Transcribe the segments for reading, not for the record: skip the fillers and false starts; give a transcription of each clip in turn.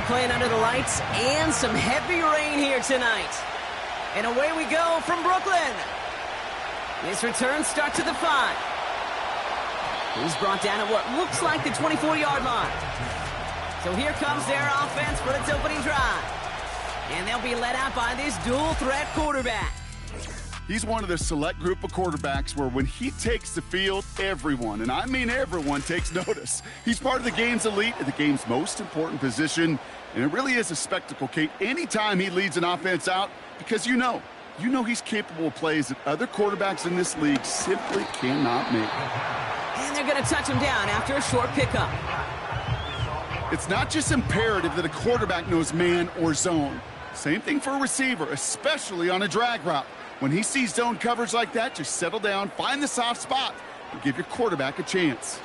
playing under the lights and some heavy rain here tonight. And away we go from Brooklyn. This return starts at the 5. He's brought down at what looks like the 24-yard line. So here comes their offense for its opening drive. And they'll be led out by this dual-threat quarterback. He's one of the select group of quarterbacks where when he takes the field, everyone, and I mean everyone, takes notice. He's part of the game's elite at the game's most important position, and it really is a spectacle, Kate, anytime he leads an offense out, because you know he's capable of plays that other quarterbacks in this league simply cannot make. And they're going to touch him down after a short pickup. It's not just imperative that a quarterback knows man or zone. Same thing for a receiver, especially on a drag route. When he sees zone coverage like that, just settle down, find the soft spot, and give your quarterback a chance.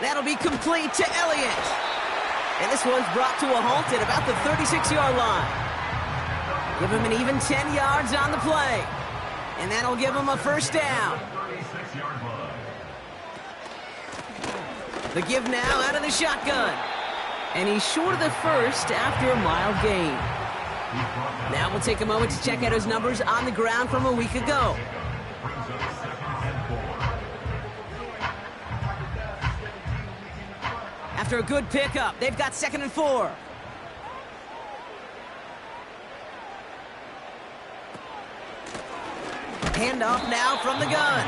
That'll be complete to Elliott. And this one's brought to a halt at about the 36-yard line. Give him an even 10 yards on the play. And that'll give him a first down. The give now out of the shotgun. And he's short of the first after a mild gain. Now we'll take a moment to check out his numbers on the ground from a week ago. After a good pickup, they've got 2nd and 4. Handoff now from the gun.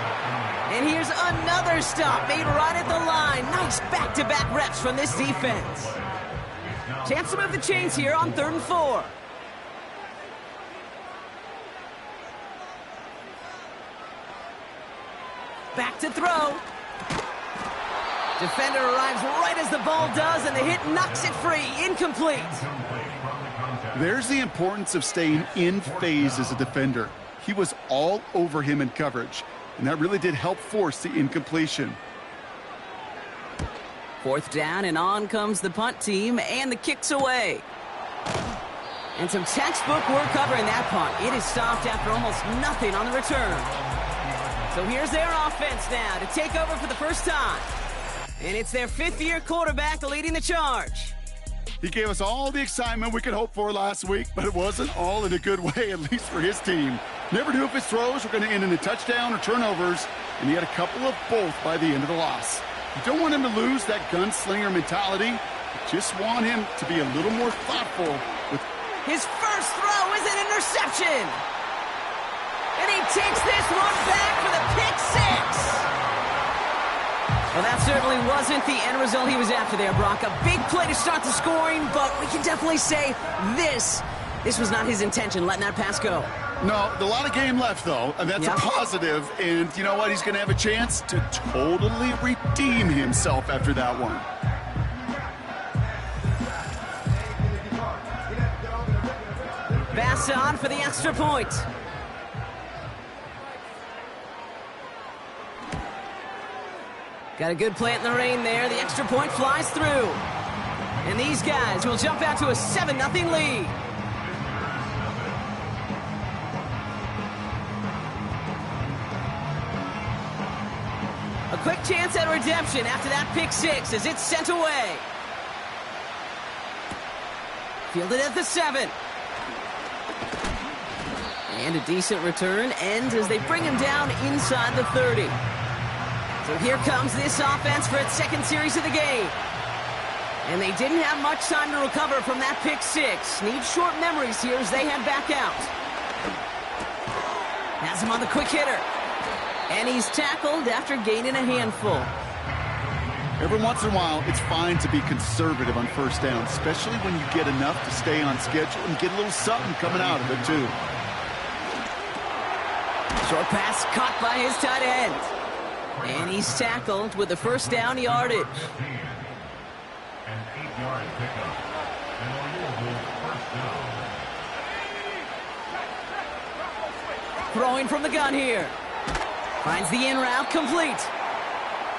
And here's another stop made right at the line. Nice back-to-back reps from this defense. Chance to move the chains here on 3rd and 4. Back to throw. Defender arrives right as the ball does, and the hit knocks it free. Incomplete. There's the importance of staying in phase as a defender. He was all over him in coverage, and that really did help force the incompletion. 4th down, and on comes the punt team, and the kick's away. And some textbook work covering that punt. It is stopped after almost nothing on the return. So here's their offense now to take over for the first time. And it's their 5th-year quarterback leading the charge. He gave us all the excitement we could hope for last week, but it wasn't all in a good way, at least for his team. Never knew if his throws were going to end in a touchdown or turnovers, and he had a couple of both by the end of the loss. You don't want him to lose that gunslinger mentality. You just want him to be a little more thoughtful with his first throw is an interception. And he takes this one back for the pick 6. Well, that certainly wasn't the end result he was after there, Brock. A big play to start the scoring, but we can definitely say this was not his intention, letting that pass go. No, a lot of game left, though, and that's a positive. And you know what? He's going to have a chance to totally redeem himself after that one. Pass on for the extra point. Got a good plant in the rain there. The extra point flies through. And these guys will jump out to a 7-0 lead. A quick chance at redemption after that pick 6 as it's sent away. Fielded at the 7. And a decent return ends as they bring him down inside the 30. So here comes this offense for its 2nd series of the game. And they didn't have much time to recover from that pick 6. Need short memories here as they head back out. Has him on the quick hitter. And he's tackled after gaining a handful. Every once in a while, it's fine to be conservative on first down, especially when you get enough to stay on schedule and get a little something coming out of it, too. Short pass caught by his tight end. And he's tackled with the first down yardage. An 8-yard pickup. And a first down. Throwing from the gun here. Finds the in route complete.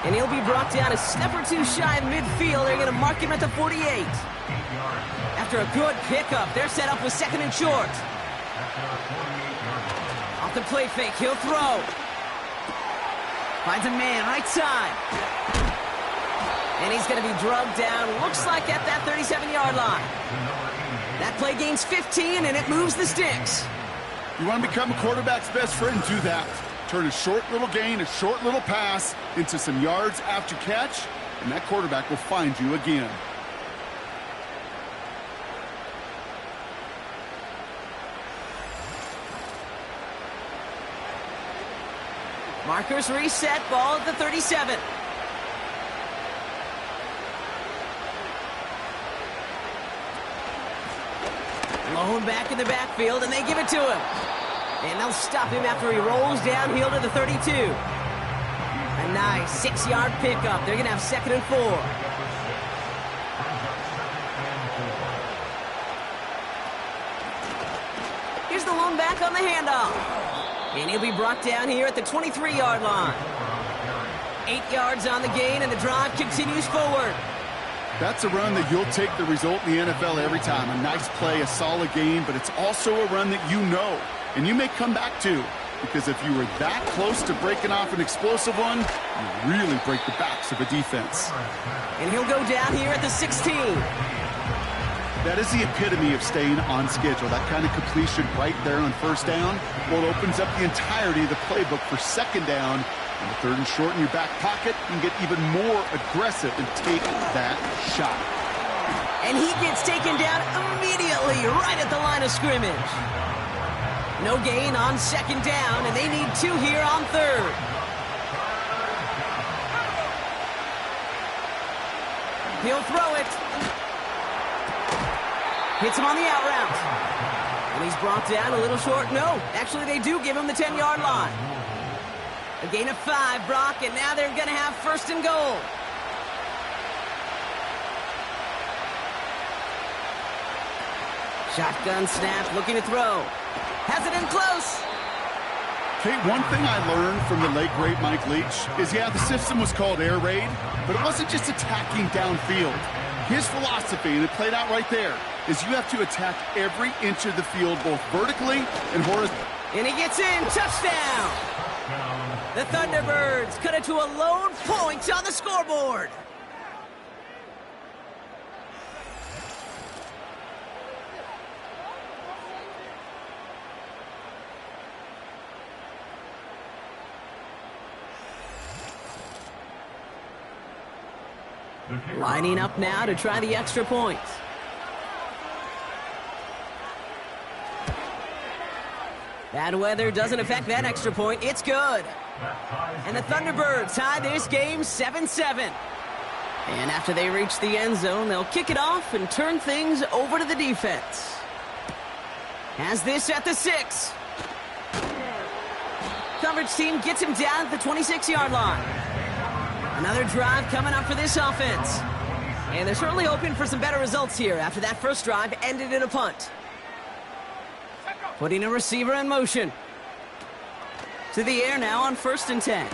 And he'll be brought down a step or two shy of midfield. They're going to mark him at the 48. After a good pickup, they're set up with 2nd and short. Off the play fake, he'll throw. Finds a man right side. And he's going to be drugged down, looks like at that 37-yard line. That play gains 15, and it moves the sticks. You want to become a quarterback's best friend? Do that. Turn a short little gain, a short little pass into some yards after catch, and that quarterback will find you again. Markers reset, ball at the 37. Lone back in the backfield, and they give it to him. And they'll stop him after he rolls downhill to the 32. A nice 6-yard pickup. They're going to have 2nd and 4. Here's the lone back on the handoff. And he'll be brought down here at the 23-yard line. 8 yards on the gain, and the drive continues forward. That's a run that you'll take the result in the NFL every time. A nice play, a solid gain, but it's also a run that you know, and you may come back to, because if you were that close to breaking off an explosive one, you really break the backs of a defense. And he'll go down here at the 16. That is the epitome of staying on schedule. That kind of completion right there on first down, well, it opens up the entirety of the playbook for second down. And the 3rd and short in your back pocket, you can get even more aggressive and take that shot. And he gets taken down immediately right at the line of scrimmage. No gain on 2nd down, and they need 2 here on 3rd. He'll throw it. Hits him on the out route. And he's brought down a little short. No, actually they do give him the 10-yard line. A gain of 5, Brock, and now they're going to have 1st and goal. Shotgun snap, looking to throw. Has it in close. Okay, one thing I learned from the late, great Mike Leach is, yeah, the system was called air raid, but it wasn't just attacking downfield. His philosophy, and it played out right there, is you have to attack every inch of the field, both vertically and horizontally. And he gets in, touchdown! The Thunderbirds cut it to a lone point on the scoreboard. Lining up now to try the extra point. Bad weather doesn't affect that extra point. It's good. And the Thunderbirds tie this game 7-7. And after they reach the end zone, they'll kick it off and turn things over to the defense. Has this at the 6. Coverage team gets him down at the 26-yard line. Another drive coming up for this offense. And they're certainly hoping for some better results here after that first drive ended in a punt. Putting a receiver in motion. To the air now on 1st and 10.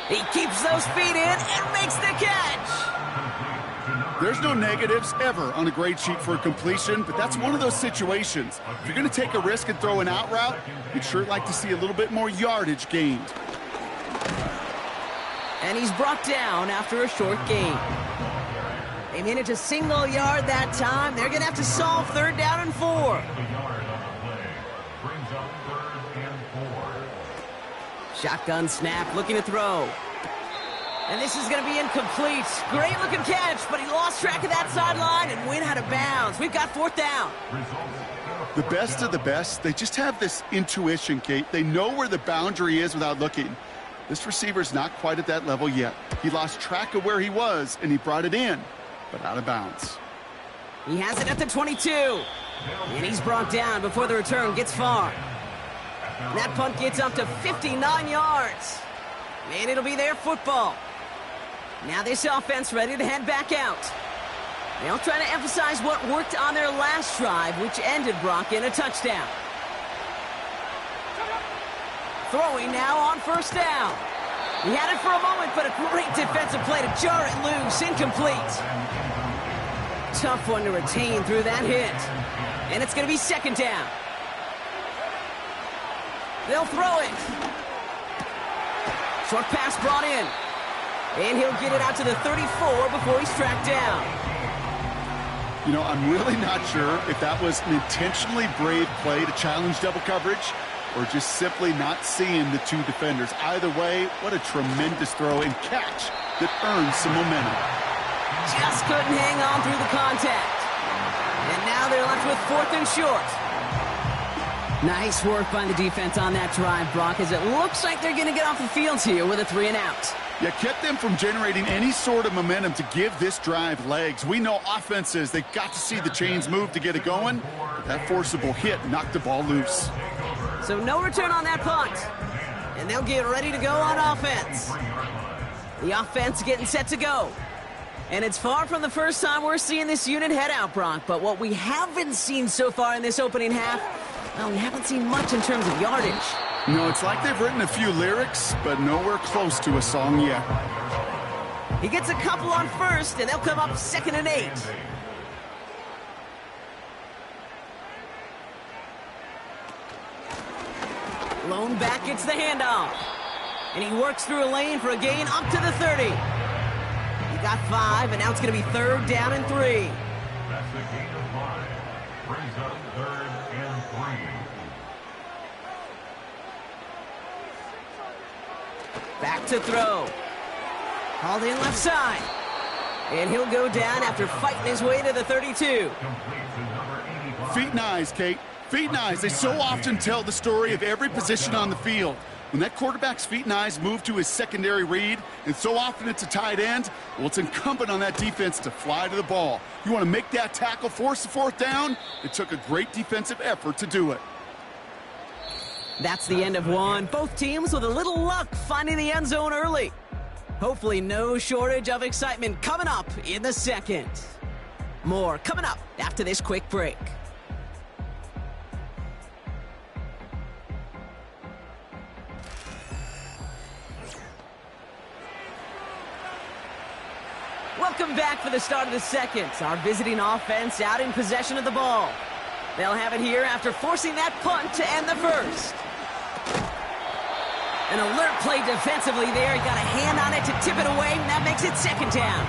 He keeps those feet in and makes the catch. There's no negatives ever on a grade sheet for a completion, but that's one of those situations. If you're going to take a risk and throw an out route, you'd sure like to see a little bit more yardage gained. And he's brought down after a short gain. They made it to single yard that time. They're going to have to solve 3rd down and 4. Shotgun snap, looking to throw. And this is going to be incomplete. Great looking catch, but he lost track of that sideline and went out of bounds. We've got 4th down. The best of the best, they just have this intuition, Kate. They know where the boundary is without looking. This receiver's not quite at that level yet. He lost track of where he was, and he brought it in, but out of bounds. He has it at the 22. And he's brought down before the return gets far. And that punt gets up to 59 yards. And it'll be their football. Now this offense ready to head back out. They'll try to emphasize what worked on their last drive, which ended, Brock, in a touchdown. Throwing now on 1st down. He had it for a moment, but a great defensive play to jar it loose. Incomplete. Tough one to retain through that hit. And it's going to be 2nd down. They'll throw it. Short pass brought in. And he'll get it out to the 34 before he's tracked down. You know, I'm really not sure if that was an intentionally brave play to challenge double coverage or just simply not seeing the two defenders. Either way, what a tremendous throw and catch that earns some momentum. Just couldn't hang on through the contact. And now they're left with 4th and short. Nice work by the defense on that drive, Brock, as it looks like they're going to get off the field here with a 3 and out. Yeah, kept them from generating any sort of momentum to give this drive legs. We know offenses, they've got to see the chains move to get it going. But that forcible hit knocked the ball loose. So no return on that punt. And they'll get ready to go on offense. The offense getting set to go. And it's far from the first time we're seeing this unit head out, Brock. But what we haven't seen so far in this opening half, well, we haven't seen much in terms of yardage. No, it's like they've written a few lyrics, but nowhere close to a song yet. He gets a couple on first, and they'll come up 2nd and 8. Lone back gets the handoff. And he works through a lane for a gain up to the 30. He got 5, and now it's going to be 3rd down and 3. That's the gain of 5. Brings up 3rd and 3. Back to throw. Called in left side. And he'll go down after fighting his way to the 32. Feet and eyes, Kate. Feet and eyes. They so often tell the story of every position on the field. When that quarterback's feet and eyes move to his secondary read, and so often it's a tight end, well, it's incumbent on that defense to fly to the ball. You want to make that tackle, force the 4th down? It took a great defensive effort to do it. That's the end of one. Both teams with a little luck finding the end zone early. Hopefully no shortage of excitement coming up in the second. More coming up after this quick break. Welcome back for the start of the second. Our visiting offense out in possession of the ball. They'll have it here after forcing that punt to end the first. An alert play defensively there. He got a hand on it to tip it away, and that makes it 2nd down.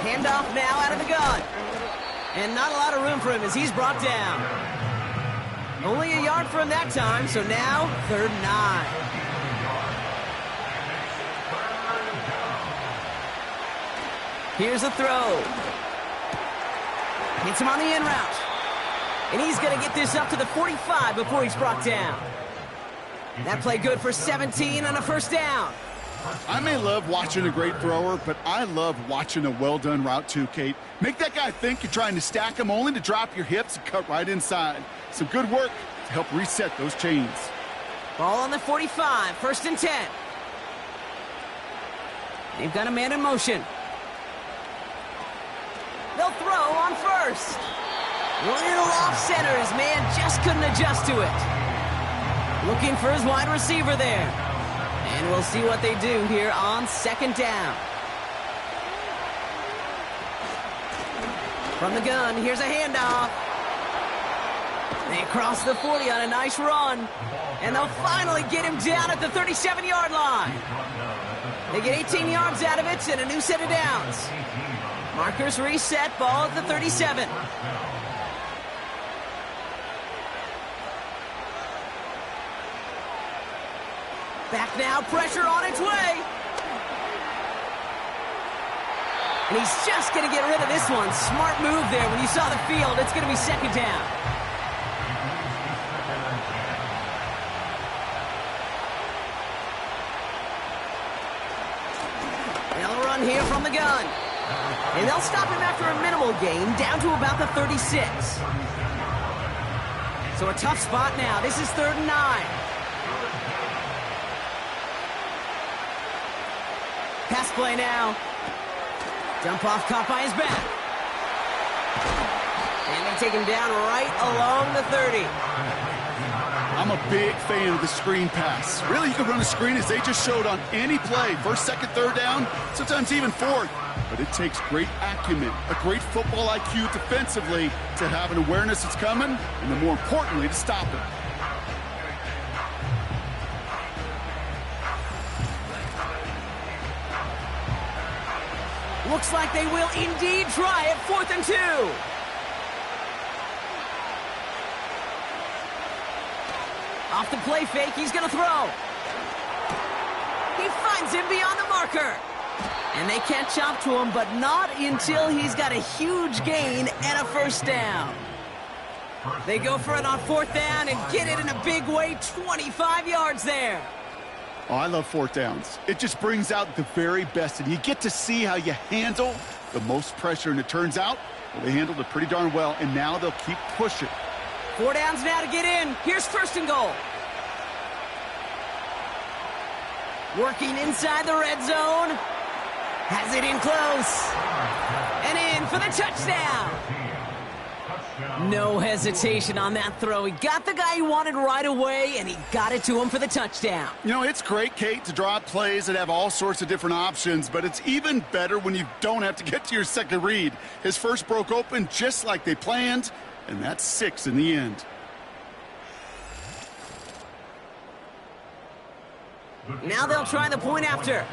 Handoff now out of the gun. And not a lot of room for him as he's brought down. Only a yard for him that time, so now 3rd and 9. Here's a throw. Hits him on the in route. And he's going to get this up to the 45 before he's brought down. That play good for 17 on a 1st down. I may love watching a great thrower, but I love watching a well-done route too, Kate. Make that guy think you're trying to stack him only to drop your hips and cut right inside. Some good work to help reset those chains. Ball on the 45, 1st and 10. They've got a man in motion. They'll throw on 1st. Little off center. His man just couldn't adjust to it. Looking for his wide receiver there. And we'll see what they do here on 2nd down. From the gun, here's a handoff. They cross the 40 on a nice run. And they'll finally get him down at the 37-yard line. They get 18 yards out of it and a new set of downs. Markers reset, ball at the 37. Back now, pressure on its way. And he's just going to get rid of this one. Smart move there. When you saw the field, it's going to be 2nd down. They'll run here from the gun. And they'll stop him after a minimal gain, down to about the 36. So a tough spot now. This is 3rd and 9. Pass play now. Dump off caught by his back. And they take him down right along the 30. I'm a big fan of the screen pass. Really, you can run a screen as they just showed on any play. First, second, third down, sometimes even fourth. But it takes great acumen, a great football IQ defensively to have an awareness it's coming, and then more importantly, to stop it. Looks like they will indeed try it. 4th and 2. Off the play fake, he's going to throw. He finds him beyond the marker. And they catch up to him, but not until he's got a huge gain and a first down. They go for it on 4th down and get it in a big way, 25 yards there. Oh, I love 4th downs. It just brings out the very best, and you get to see how you handle the most pressure, and it turns out well, they handled it pretty darn well, and now they'll keep pushing. 4 downs now to get in. Here's 1st and goal. Working inside the red zone. Has it in close. And in for the touchdown. No hesitation on that throw. He got the guy he wanted right away, and he got it to him for the touchdown. You know, it's great, Kate, to draw up plays that have all sorts of different options, but it's even better when you don't have to get to your second read. His first broke open just like they planned, and that's 6 in the end. Now they'll try the point after.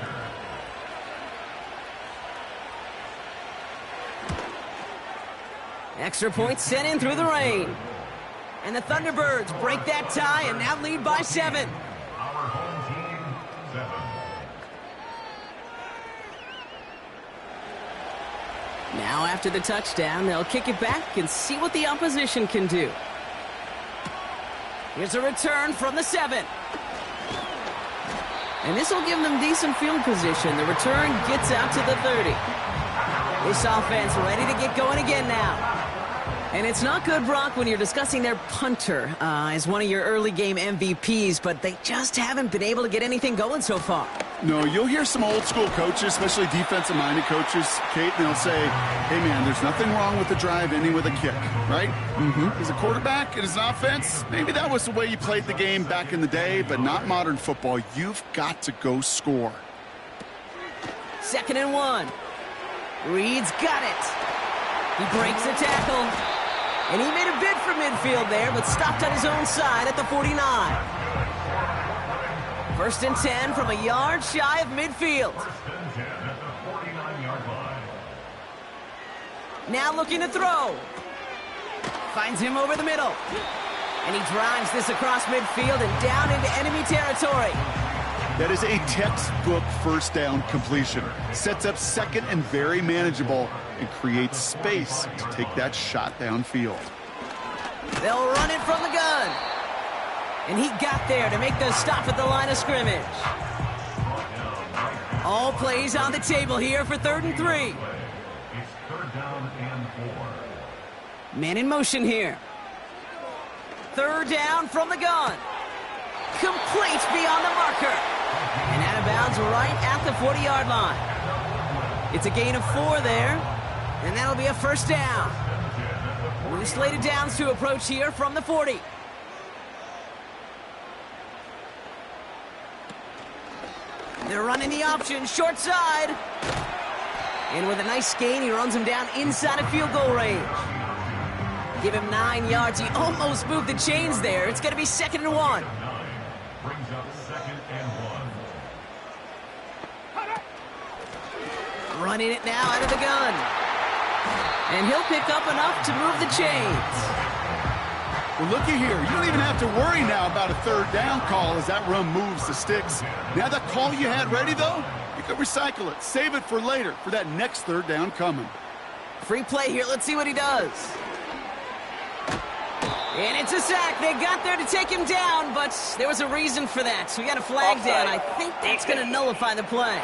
Extra point sent in through the rain. And the Thunderbirds break that tie and now lead by 7. Our home team, 7. Now after the touchdown, they'll kick it back and see what the opposition can do. Here's a return from the 7. And this will give them decent field position. The return gets out to the 30. This offense ready to get going again now. And it's not good, Brock, when you're discussing their punter as one of your early game MVPs, but they just haven't been able to get anything going so far. No, you'll hear some old school coaches, especially defensive-minded coaches, Kate, and they'll say, hey, man, there's nothing wrong with the drive ending with a kick, right? As a quarterback and as an offense, maybe that was the way you played the game back in the day, but not modern football. You've got to go score. 2nd and 1. Reed's got it. He breaks the tackle. And he made a bid for midfield there, but stopped on his own side at the 49. 1st and 10 from a yard shy of midfield. 1st and 10 at the 49-yard line. Now looking to throw. Finds him over the middle. And he drives this across midfield and down into enemy territory. That is a textbook first down completion. Sets up second and very manageable and creates space to take that shot downfield. They'll run it from the gun. And he got there to make the stop at the line of scrimmage. All plays on the table here for 3rd and 3. It's 3rd down and 4. Man in motion here. 3rd down from the gun. Complete beyond the marker. And out of bounds right at the 40-yard line. It's a gain of 4 there. And that'll be a first down. We slated downs to approach here from the 40. They're running the option, short side. And with a nice gain, he runs him down inside of field goal range. Give him 9 yards. He almost moved the chains there. It's going to be 2nd and 1. Brings up 2nd and 1. Running it now out of the gun. And he'll pick up enough to move the chains. Well, looky here. You don't even have to worry now about a 3rd down call as that run moves the sticks. Now that call you had ready, though, you could recycle it. Save it for later for that next 3rd down coming. Free play here. Let's see what he does. And it's a sack. They got there to take him down, but there was a reason for that. So we got a flag down. I think that's going to nullify the play.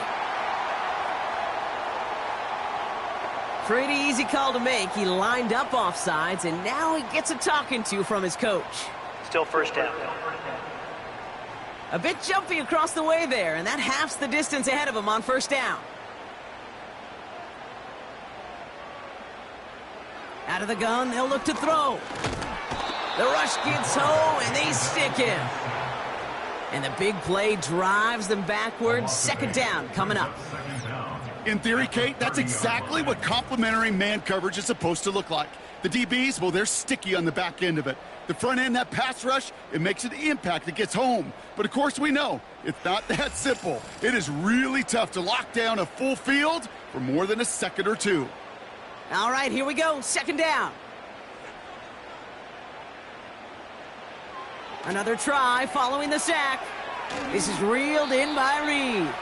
Pretty easy call to make. He lined up offsides, and now he gets a talking to from his coach. Still first down. A bit jumpy across the way there, and that halves the distance ahead of him on 1st down. Out of the gun, they'll look to throw. The rush gets home, and they stick him. And the big play drives them backwards. Second down coming up. In theory, Kate, that's exactly what complementary man coverage is supposed to look like. The DBs, well, they're sticky on the back end of it. The front end, that pass rush, it makes an impact that gets home. But, of course, we know it's not that simple. It is really tough to lock down a full field for more than a second or two. All right, here we go. Second down. Another try following the sack. This is reeled in by Reed.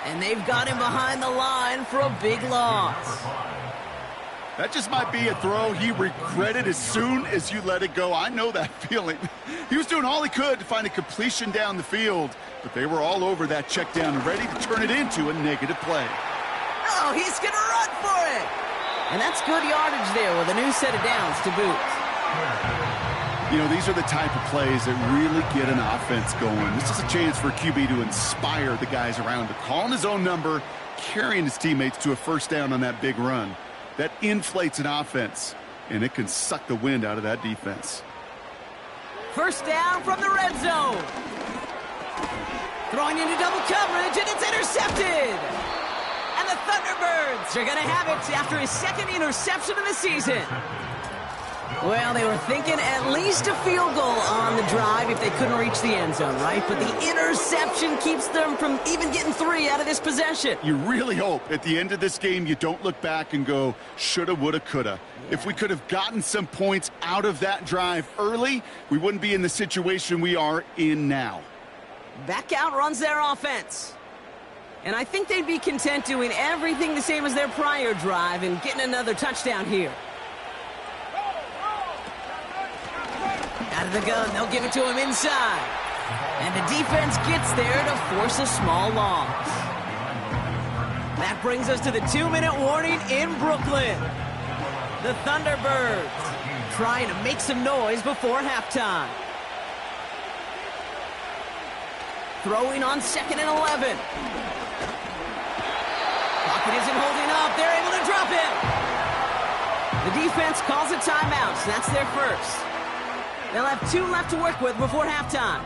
And they've got him behind the line for a big loss. That just might be a throw he regretted as soon as you let it go. I know that feeling. He was doing all he could to find a completion down the field, but they were all over that check down and ready to turn it into a negative play. Oh, he's going to run for it. And that's good yardage there with a new set of downs to boot. You know, these are the type of plays that really get an offense going. This is a chance for a QB to inspire the guys around him, calling his own number, carrying his teammates to a first down on that big run. That inflates an offense, and it can suck the wind out of that defense. First down from the red zone. Throwing into double coverage, and it's intercepted. And the Thunderbirds are going to have it after his second interception of the season. Well, they were thinking at least a field goal on the drive if they couldn't reach the end zone, right? But the interception keeps them from even getting 3 out of this possession. You really hope at the end of this game you don't look back and go, shoulda, woulda, coulda. If we could have gotten some points out of that drive early, we wouldn't be in the situation we are in now. Back out runs their offense. And I think they'd be content doing everything the same as their prior drive and getting another touchdown here. Out of the gun, they'll give it to him inside. And the defense gets there to force a small loss. That brings us to the 2-minute warning in Brooklyn. The Thunderbirds trying to make some noise before halftime. Throwing on 2nd and 11. Pocket isn't holding up. They're able to drop him. The defense calls a timeout, so that's their first. They'll have 2 left to work with before halftime.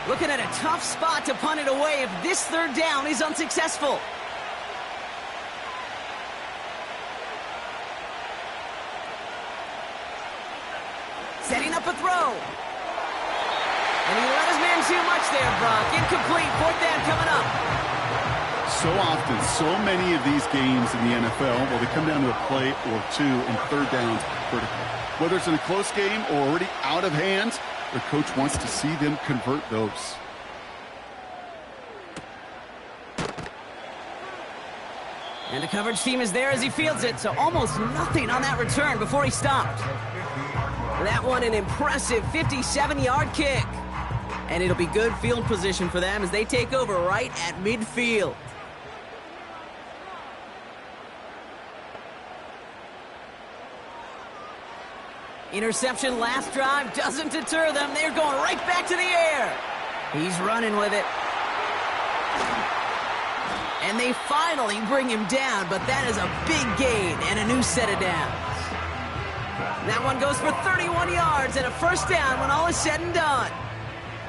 Looking at a tough spot to punt it away if this third down is unsuccessful. Setting up a throw. And he let his man too much there, Brock. Incomplete. 4th down coming up. So often, so many of these games in the NFL, well, they come down to a play or two, and third downs critical. Whether it's in a close game or already out of hand, the coach wants to see them convert those. And the coverage team is there as he fields it, so almost nothing on that return before he stopped. That one an impressive 57-yard kick. And it'll be good field position for them as they take over right at midfield. Interception last drive doesn't deter them. They're going right back to the air. He's running with it. And they finally bring him down, but that is a big gain and a new set of downs. That one goes for 31 yards and a first down when all is said and done.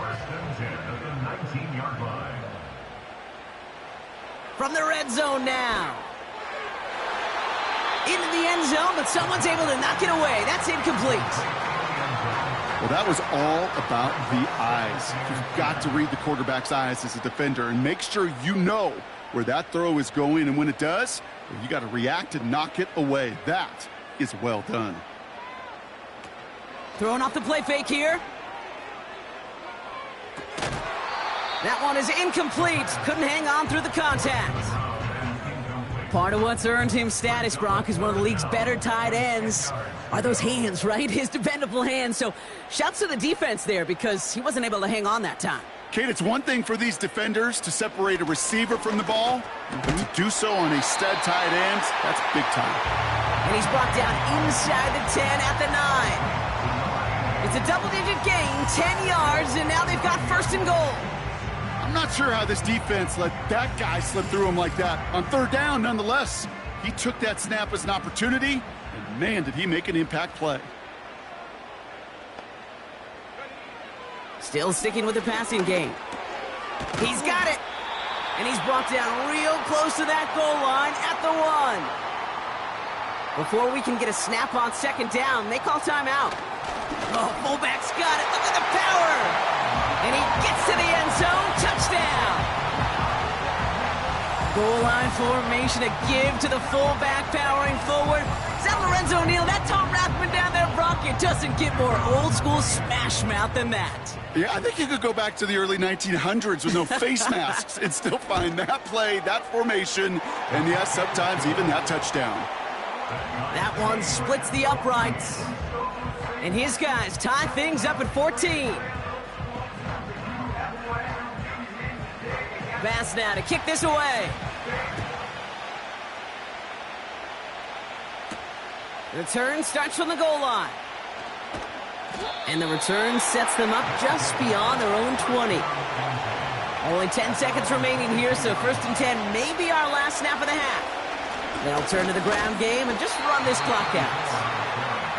First and 10 at the 19-yard line. From the red zone now. Into the end zone, but someone's able to knock it away. That's incomplete. Well, that was all about the eyes. You've got to read the quarterback's eyes as a defender and make sure you know where that throw is going. And when it does, well, you got to react and knock it away. That is well done. Throwing off the play fake here. That one is incomplete. Couldn't hang on through the contact. Part of what's earned him status, Brock, is one of the league's better tight ends. Are those hands, right? His dependable hands. So shouts to the defense there because he wasn't able to hang on that time. Kate, it's one thing for these defenders to separate a receiver from the ball, but to do so on a stud tight end, that's big time. And he's brought down inside the 10 at the 9. It's a double-digit gain, 10 yards, and now they've got first and goal. I'm not sure how this defense let that guy slip through him like that. On third down, nonetheless, he took that snap as an opportunity, and man, did he make an impact play. Still sticking with the passing game. He's got it. And he's brought down real close to that goal line at the 1. Before we can get a snap on second down, they call timeout. Oh, fullback's got it. Look at the power. And he gets to the end zone. Touchdown. Goal line formation, a give to the fullback powering forward. Is that Lorenzo Neal? That Tom Rathman down there, Brock? It doesn't get more old school smash mouth than that. Yeah, I think you could go back to the early 1900s with no face masks and still find that play, that formation, and yes, sometimes even that touchdown. That one splits the uprights. And his guys tie things up at 14. Pass now to kick this away. Return starts from the goal line. And the return sets them up just beyond their own 20. Only 10 seconds remaining here, so first and 10 may be our last snap of the half. They'll turn to the ground game and just run this clock out.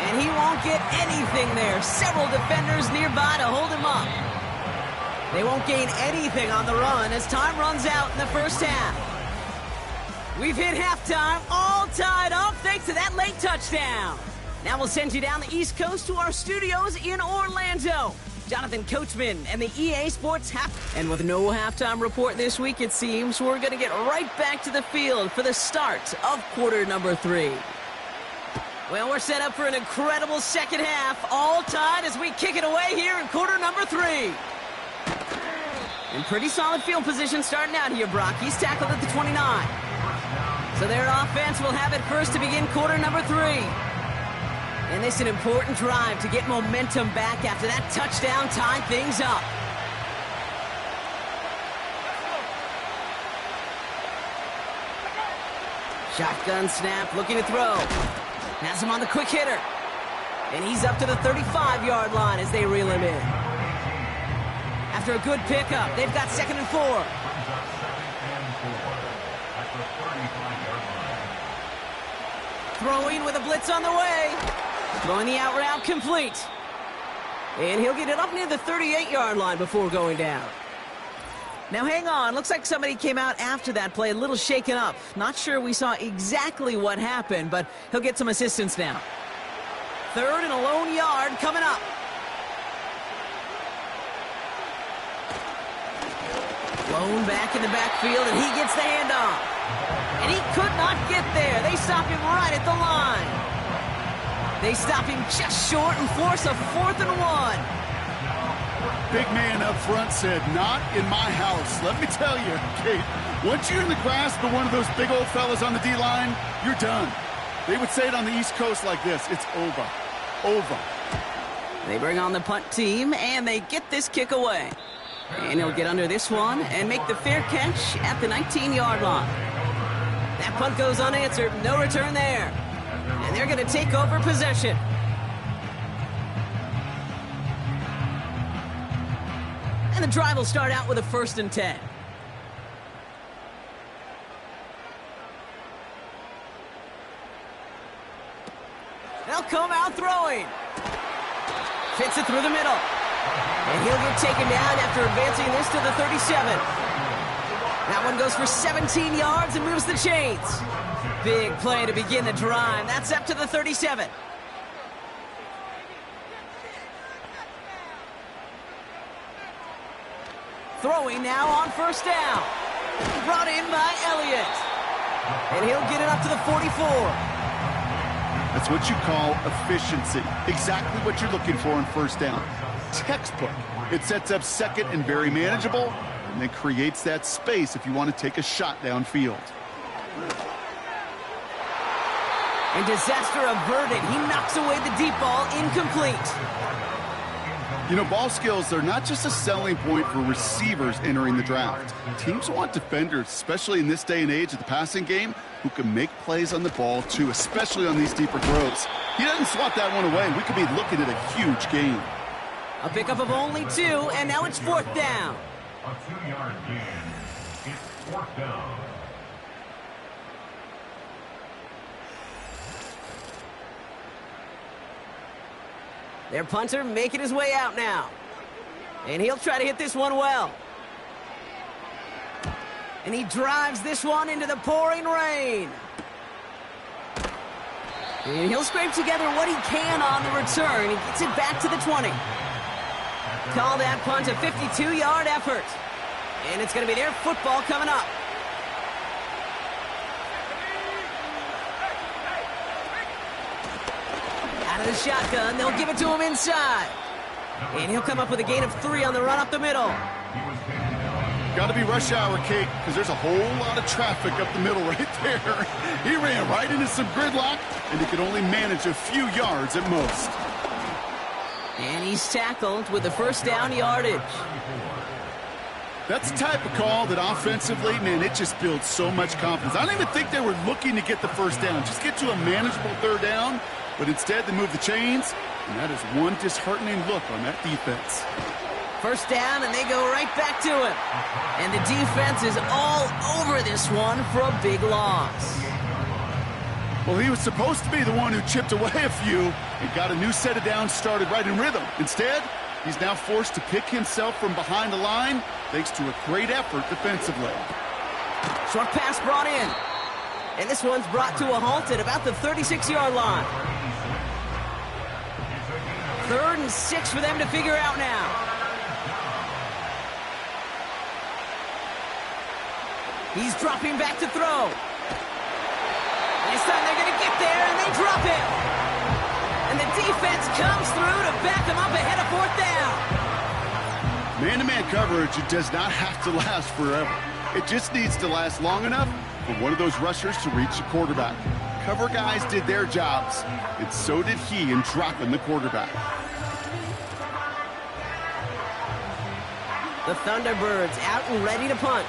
And he won't get anything there. Several defenders nearby to hold him up. They won't gain anything on the run as time runs out in the first half. We've hit halftime, all tied up thanks to that late touchdown. Now we'll send you down the East Coast to our studios in Orlando. Jonathan Coachman and the EA Sports And with no halftime report this week, it seems, we're going to get right back to the field for the start of quarter number 3. Well, we're set up for an incredible second half, all tied as we kick it away here in quarter number 3. In pretty solid field position starting out here, Brock. He's tackled at the 29. So their offense will have it first to begin quarter number 3. And this is an important drive to get momentum back after that touchdown tied things up. Shotgun snap, looking to throw. Has him on the quick hitter. And he's up to the 35-yard line as they reel him in. After a good pickup, they've got 2nd and 4. Throwing with a blitz on the way. Throwing the out route complete. And he'll get it up near the 38-yard line before going down. Now hang on, looks like somebody came out after that play a little shaken up. Not sure we saw exactly what happened, but he'll get some assistance now. 3rd and a lone yard coming up. Blown back in the backfield, and he gets the handoff. And he could not get there. They stop him right at the line. They stop him just short and force a 4th and 1. Big man up front said, not in my house. Let me tell you, Kate, once you're in the grasp of one of those big old fellas on the D-line, you're done. They would say it on the East Coast like this, it's over. Over. They bring on the punt team, and they get this kick away. And he'll get under this one and make the fair catch at the 19-yard line. That punt goes unanswered. No return there. And they're going to take over possession. And the drive will start out with a 1st and 10. They'll come out throwing. Fits it through the middle. And he'll get taken down after advancing this to the 37. That one goes for 17 yards and moves the chains. Big play to begin the drive. That's up to the 37. Throwing now on 1st down. Brought in by Elliott. And he'll get it up to the 44. That's what you call efficiency. Exactly what you're looking for on 1st down. Textbook. It sets up 2nd and very manageable, and then creates that space if you want to take a shot downfield. And disaster averted. He knocks away the deep ball, incomplete. You know, ball skills, they're not just a selling point for receivers entering the draft. Teams want defenders, especially in this day and age of the passing game, who can make plays on the ball, too, especially on these deeper throws. He doesn't swat that one away. We could be looking at a huge gain. A pickup of only 2, and now it's 4th down. A 2-yard gain. It's 4th down. Their punter making his way out now. And he'll try to hit this one well. And he drives this one into the pouring rain. And he'll scrape together what he can on the return. He gets it back to the 20. Call that punt a 52-yard effort. And it's going to be their football coming up. Out of the shotgun, they'll give it to him inside. And he'll come up with a gain of 3 on the run up the middle. Got to be rush hour, Kate, because there's a whole lot of traffic up the middle right there. He ran right into some gridlock, and he could only manage a few yards at most. And he's tackled with the first down yardage. That's the type of call that offensively, man, it just builds so much confidence. I don't even think they were looking to get the first down. Just get to a manageable 3rd down. But instead, they move the chains, and that is one disheartening look on that defense. First down, and they go right back to him. And the defense is all over this one for a big loss. Well, he was supposed to be the one who chipped away a few and got a new set of downs started right in rhythm. Instead, he's now forced to pick himself from behind the line thanks to a great effort defensively. Short pass brought in. And this one's brought to a halt at about the 36-yard line. 3rd and 6 for them to figure out now. He's dropping back to throw. This time they're going to get there, and they drop him. And the defense comes through to back him up ahead of 4th down. Man-to-man coverage, it does not have to last forever. It just needs to last long enough for one of those rushers to reach the quarterback. Cover guys did their jobs, and so did he in dropping the quarterback. The Thunderbirds out and ready to punt.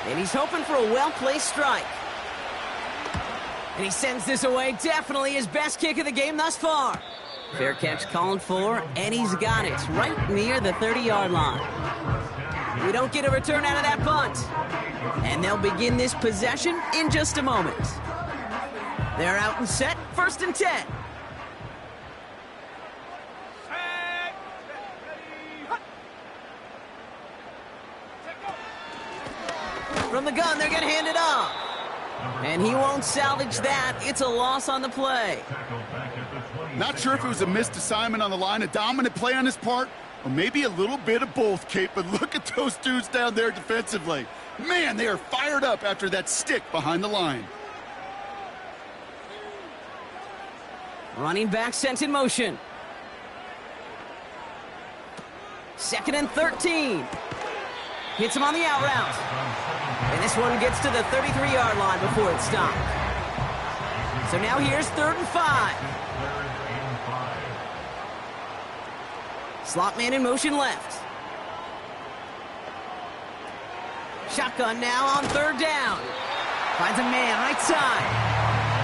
And he's hoping for a well-placed strike. And he sends this away. Definitely his best kick of the game thus far. Fair catch called for, and he's got it right near the 30-yard line. We don't get a return out of that punt. And they'll begin this possession in just a moment. They're out and set, 1st and 10. From the gun, they're going to hand it off. And he won't salvage that. It's a loss on the play. Not sure if it was a missed assignment on the line, a dominant play on his part, or maybe a little bit of both, Kate, but look at those dudes down there defensively. Man, they are fired up after that stick behind the line. Running back sent in motion. 2nd and 13. Hits him on the out route. And this one gets to the 33-yard line before it's stopped. So now here's 3rd and 5. Slot man in motion left. Shotgun now on 3rd down. Finds a man right side.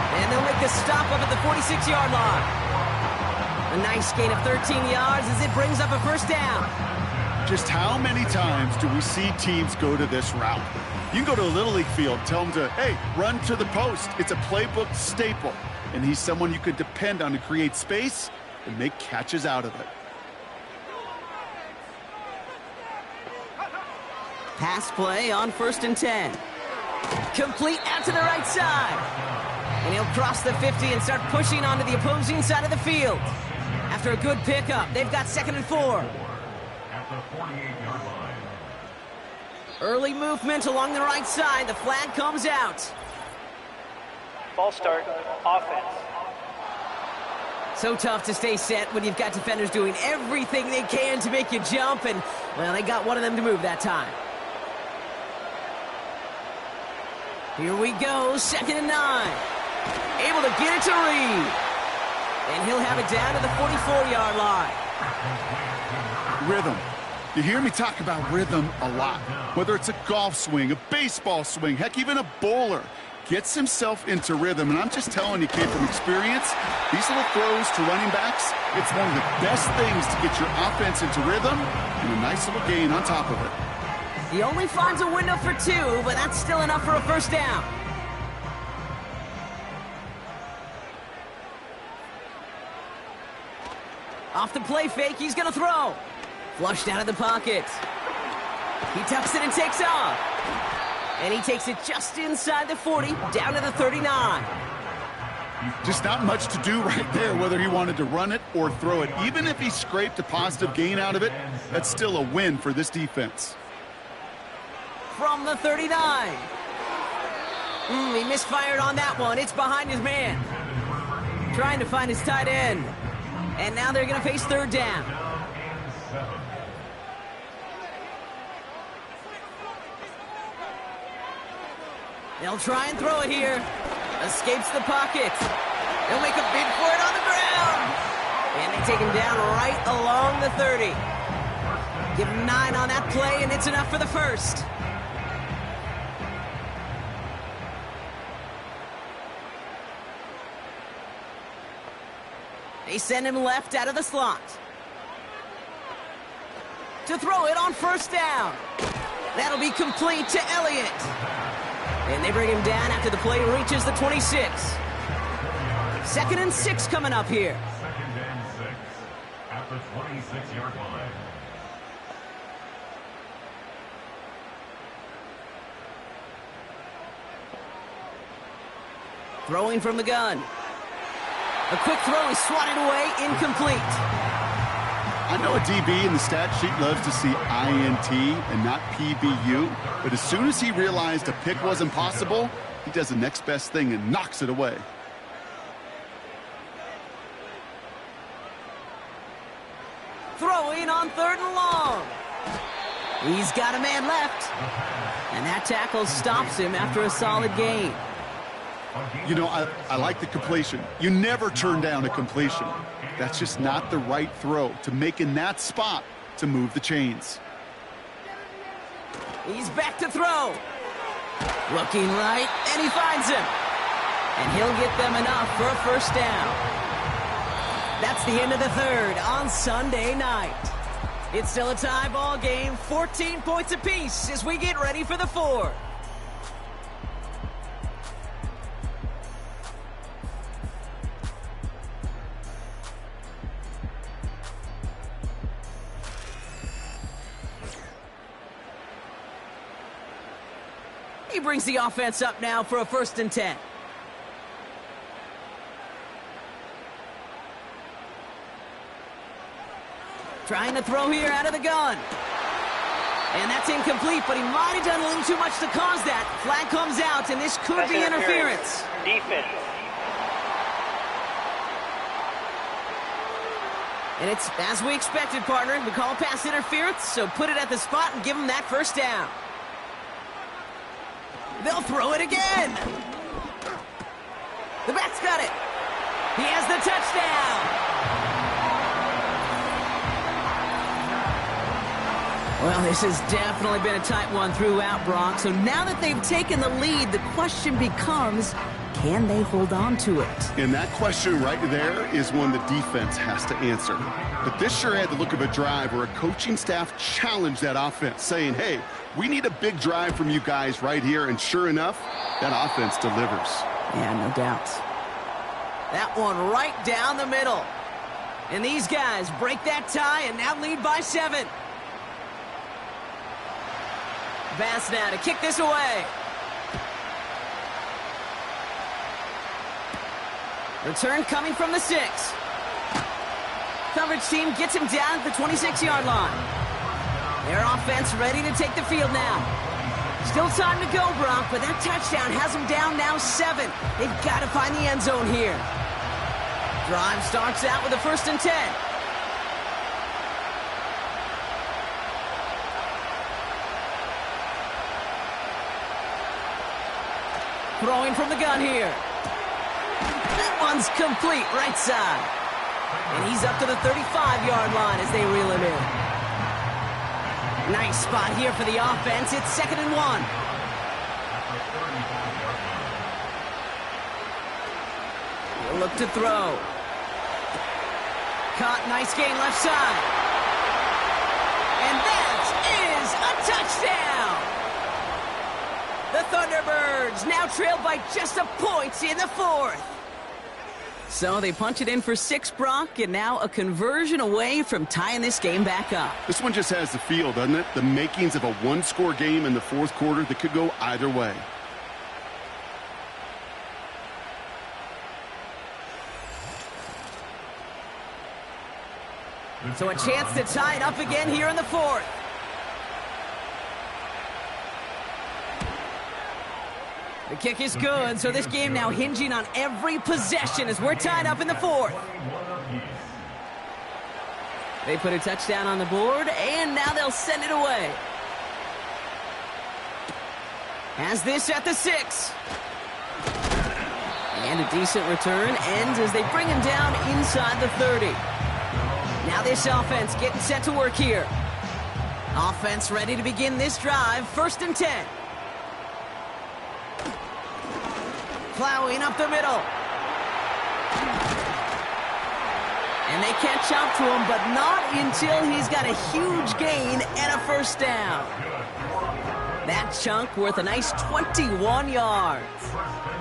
And they'll make the stop up at the 46-yard line. A nice gain of 13 yards as it brings up a 1st down. Just how many times do we see teams go to this route? You can go to a Little League field, tell them to, hey, run to the post. It's a playbook staple. And he's someone you could depend on to create space and make catches out of it. Pass play on 1st and 10. Complete out to the right side. And he'll cross the 50 and start pushing onto the opposing side of the field. After a good pickup, they've got 2nd and 4. At the 48-yard line. Early movement along the right side. The flag comes out. Ball start, offense. So tough to stay set when you've got defenders doing everything they can to make you jump, and, well, they got one of them to move that time. Here we go, 2nd and 9. Able to get it to Reed. And he'll have it down to the 44-yard line. rhythm. You hear me talk about rhythm a lot. Whether it's a golf swing, a baseball swing, heck, even a bowler gets himself into rhythm. And I'm just telling you, kid, from experience, these little throws to running backs, it's one of the best things to get your offense into rhythm and a nice little gain on top of it. He only finds a window for 2, but that's still enough for a first down. Off the play fake, he's going to throw. Flushed out of the pocket. He tucks it and takes off. And he takes it just inside the 40, down to the 39. Just not much to do right there, whether he wanted to run it or throw it. Even if he scraped a positive gain out of it, that's still a win for this defense. From the 39. He misfired on that one. It's behind his man. Trying to find his tight end. And now they're going to face third down. They'll try and throw it here. Escapes the pocket. They'll make a bid for it on the ground. And they take him down right along the 30. Give him 9 on that play, and it's enough for the first. They send him left out of the slot. To throw it on first down. That'll be complete to Elliott. And they bring him down after the play reaches the 26. 2nd and 6 coming up here. 2nd and 6 at the 26-yard line. Throwing from the gun. A quick throw is swatted away, incomplete. I know a DB in the stat sheet loves to see INT and not PBU, but as soon as he realized a pick wasn't possible, he does the next best thing and knocks it away. Throwing on 3rd and long. He's got a man left. And that tackle stops him after a solid gain. You know, I like the completion. You never turn down a completion. That's just not the right throw to make in that spot to move the chains. He's back to throw. Looking right, and he finds him. And he'll get them enough for a first down. That's the end of the 3rd on Sunday night. It's still a tie ball game, 14 points apiece as we get ready for the 4th. He brings the offense up now for a 1st and 10. Trying to throw here out of the gun. And that's incomplete, but he might have done a little too much to cause that. Flag comes out, and this could be interference. Defense. And it's as we expected, partner. We call pass interference, so put it at the spot and give him that first down. They'll throw it again. The back's got it. He has the touchdown. Well, this has definitely been a tight one throughout, Brock. So now that they've taken the lead, the question becomes, can they hold on to it? And that question right there is one the defense has to answer. But this sure had the look of a drive where a coaching staff challenged that offense, saying, hey, we need a big drive from you guys right here. And sure enough, that offense delivers. Yeah, no doubt. That one right down the middle. And these guys break that tie and now lead by 7. Bass now to kick this away. Return coming from the 6. Coverage team gets him down at the 26-yard line. Their offense ready to take the field now. Still time to go, Brock, but that touchdown has them down now 7. They've got to find the end zone here. Drive starts out with a 1st and 10. Throwing from the gun here. That one's complete, right side. And he's up to the 35-yard line as they reel him in. Nice spot here for the offense. It's 2nd and 1. He'll look to throw. Caught, nice gain left side. And that is a touchdown! The Thunderbirds now trailed by just a point in the 4th. So they punch it in for 6, Brock, and now a conversion away from tying this game back up. This one just has the feel, doesn't it? The makings of a one-score game in the 4th quarter that could go either way. So a chance to tie it up again here in the 4th. The kick is good, so this game now hinging on every possession as we're tied up in the 4th. They put a touchdown on the board, and now they'll send it away. Has this at the 6. And a decent return ends as they bring him down inside the 30. Now this offense getting set to work here. Offense ready to begin this drive. 1st and 10. Plowing up the middle. And they catch up to him, but not until he's got a huge gain and a 1st down. That chunk worth a nice 21 yards.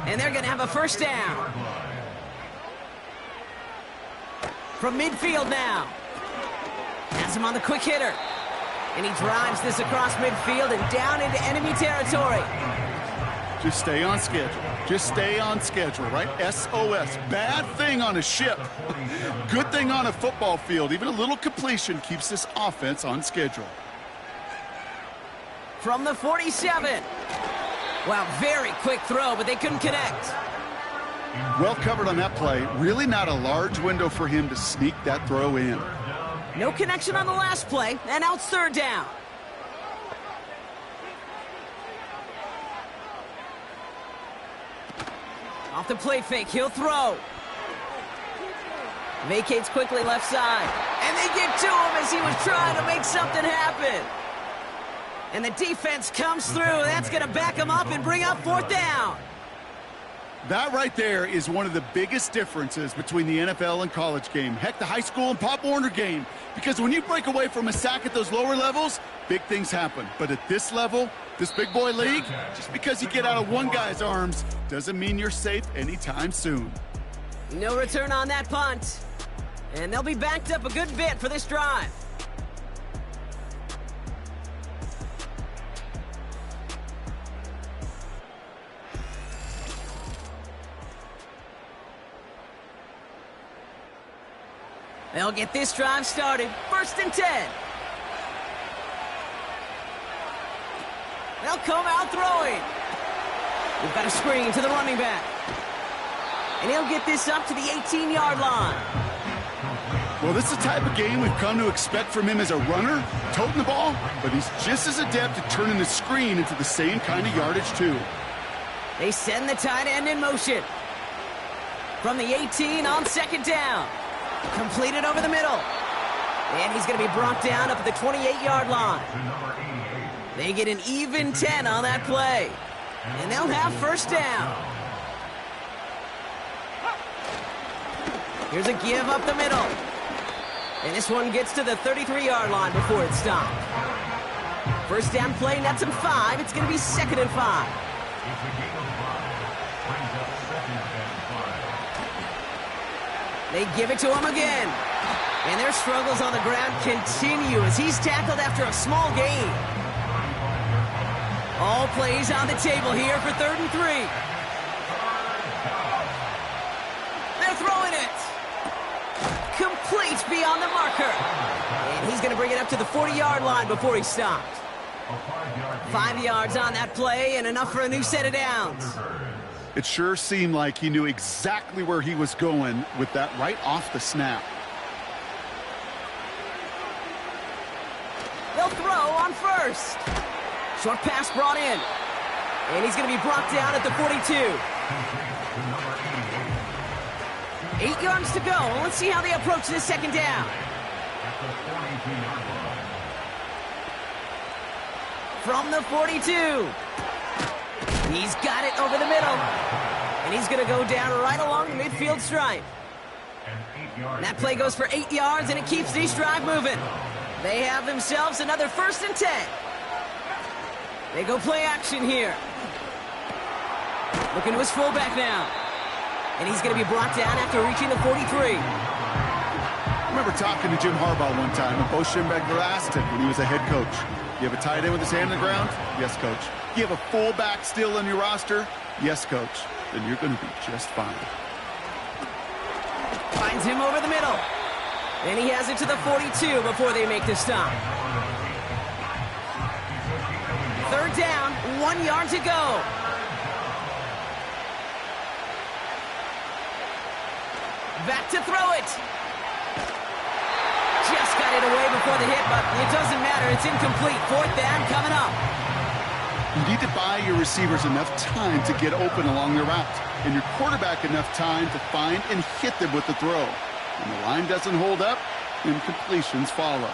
And they're going to have a 1st down. From midfield now. Has him on the quick hitter. And he drives this across midfield and down into enemy territory. Just stay on schedule. Just stay on schedule, right? SOS. Bad thing on a ship. Good thing on a football field. Even a little completion keeps this offense on schedule. From the 47. Wow, very quick throw, but they couldn't connect. Well covered on that play. Really not a large window for him to sneak that throw in. No connection on the last play, and now it's 3rd down. Off the play fake, he'll throw. Vacates quickly left side. And they get to him as he was trying to make something happen. And the defense comes through. That's going to back him up and bring up 4th down. That right there is one of the biggest differences between the NFL and college game. Heck, the high school and Pop Warner game. Because when you break away from a sack at those lower levels, big things happen. But at this level, this big boy league, just because you get out of one guy's arms doesn't mean you're safe anytime soon. No return on that punt. And they'll be backed up a good bit for this drive. They'll get this drive started. 1st and 10. They'll come out throwing. We've got a screen to the running back. And he'll get this up to the 18-yard line. Well, this is the type of game we've come to expect from him as a runner, toting the ball, but he's just as adept at turning the screen into the same kind of yardage, too. They send the tight end in motion. From the 18 on 2nd down. Completed over the middle. And he's going to be brought down up at the 28-yard line. They get an even 10 on that play. And they'll have 1st down. Here's a give up the middle. And this one gets to the 33-yard line before it's stopped. 1st down play, nets him 5. It's going to be 2nd and 5. They give it to him again. And their struggles on the ground continue as he's tackled after a small gain. All plays on the table here for 3rd and 3. They're throwing it. Complete beyond the marker. And he's going to bring it up to the 40-yard line before he stopped. 5 yards on that play and enough for a new set of downs. It sure seemed like he knew exactly where he was going with that right off the snap. They'll throw on 1st. Short pass brought in. And he's going to be brought down at the 42. 8 yards to go. Let's see how they approach this 2nd down. from the 42. He's got it over the middle. And he's going to go down right along the midfield stripe. And that play goes for 8 yards, and it keeps the drive moving. They have themselves another 1st and 10. They go play action here. Looking to his fullback now. And he's going to be brought down after reaching the 43. I remember talking to Jim Harbaugh one time, and Bo Schembechler asked him when he was a head coach, you have a tight end with his hand on the ground? Yes, coach. You have a fullback still on your roster? Yes, coach. Then you're going to be just fine. Finds him over the middle. And he has it to the 42 before they make the stop. 3rd down, 1 yard to go. Back to throw it. Just got it away before the hit, but it doesn't matter. It's incomplete. 4th down coming up. You need to buy your receivers enough time to get open along their route, and your quarterback enough time to find and hit them with the throw. When the line doesn't hold up, incompletions follow.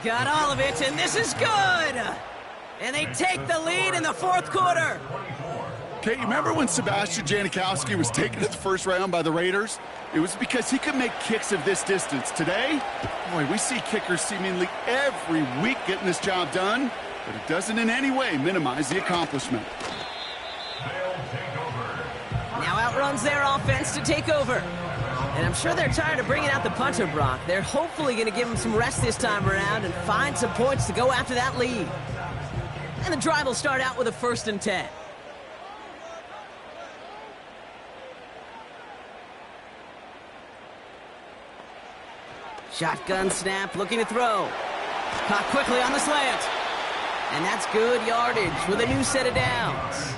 Got all of it, and this is good. And they take the lead in the 4th quarter. Okay, you remember when Sebastian Janikowski was taken in the 1st round by the Raiders? It was because he could make kicks of this distance. Today, boy, we see kickers seemingly every week getting this job done, but it doesn't in any way minimize the accomplishment. Now outruns their offense to take over. And I'm sure they're tired of bringing out the punter, Brock. They're hopefully going to give him some rest this time around and find some points to go after that lead. And the drive will start out with a 1st and 10. Shotgun snap, looking to throw. Caught quickly on the slant. And that's good yardage with a new set of downs.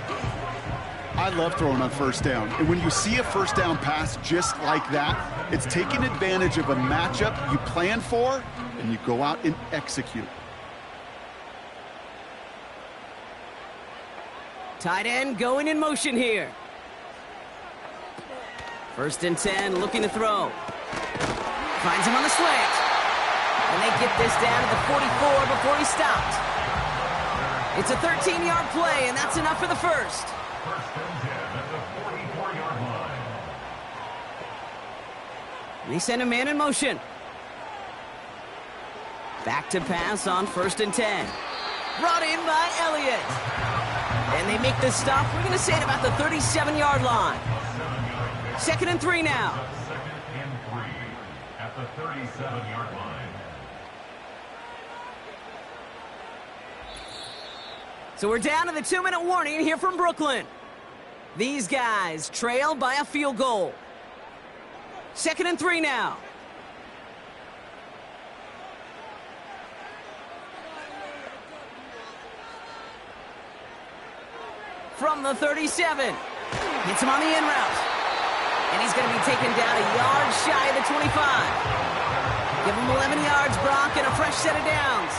I love throwing on 1st down. And when you see a 1st down pass just like that, it's taking advantage of a matchup you plan for, and you go out and execute. Tight end going in motion here. 1st and 10, looking to throw. Finds him on the slant. And they get this down to the 44 before he stopped. It's a 13-yard play, and that's enough for the 1st. 1st and 10 at the 44-yard line. They send a man in motion. Back to pass on 1st and 10. Brought in by Elliott. And they make the stop. We're going to say it about the 37-yard line. 2nd and 3 now. 2nd and 3 at the 37-yard line. So we're down to the 2-minute warning here from Brooklyn. These guys trail by a field goal. 2nd and 3 now. From the 37. Hits him on the in route. And he's going to be taken down a yard shy of the 25. Give him 11 yards, Brock, and a fresh set of downs.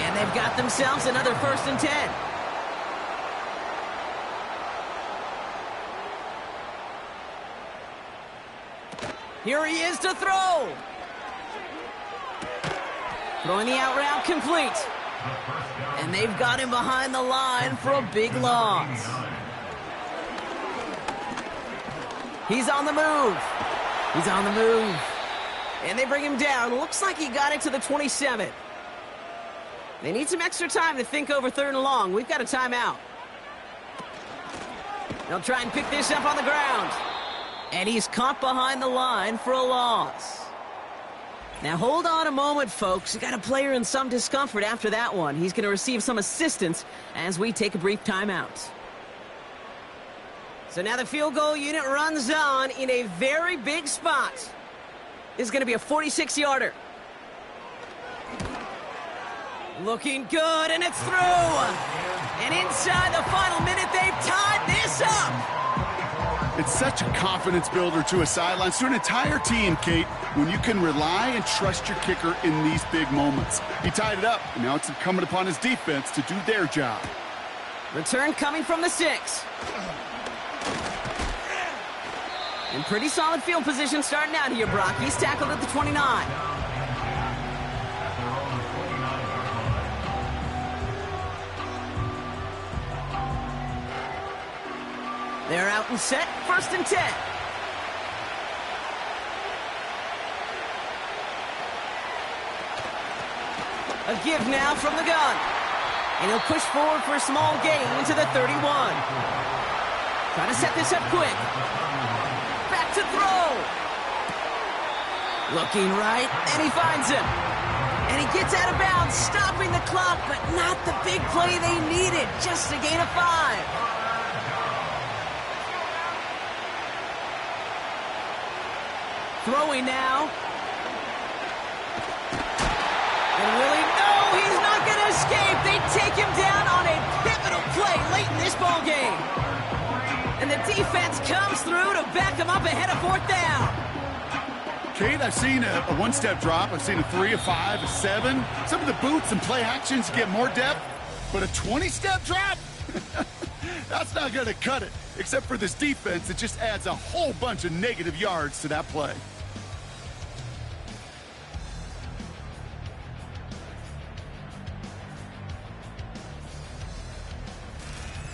And they've got themselves another 1st and 10. Here he is to throw. Throwing the out route complete. And they've got him behind the line for a big loss. He's on the move. He's on the move. And they bring him down. Looks like he got it to the 27. They need some extra time to think over 3rd and long. We've got a timeout. They'll try and pick this up on the ground. And he's caught behind the line for a loss. Now hold on a moment, folks. You got a player in some discomfort after that one. He's going to receive some assistance as we take a brief timeout. So now the field goal unit runs on in a very big spot. This is going to be a 46-yarder. Looking good, and it's through. And inside the final minute, they've tied this up. It's such a confidence builder to a sideline, to an entire team, Kate, when you can rely and trust your kicker in these big moments. He tied it up, and now it's incumbent upon his defense to do their job. Return coming from the 6. In pretty solid field position starting out here, Brock. He's tackled at the 29. They're out and set, 1st and 10. A give now from the gun. And he'll push forward for a small gain into the 31. Trying to set this up quick. Back to throw. Looking right, and he finds him. And he gets out of bounds, stopping the clock, but not the big play they needed. Just a gain of 5. Throwing now. And will he? No, he's not going to escape. They take him down on a pivotal play late in this ball game. And the defense comes through to back him up ahead of 4th down. Kate, I've seen a one-step drop. I've seen a 3, a 5, a 7. Some of the boots and play actions get more depth, but a 20-step drop? That's not going to cut it. Except for this defense, it just adds a whole bunch of negative yards to that play.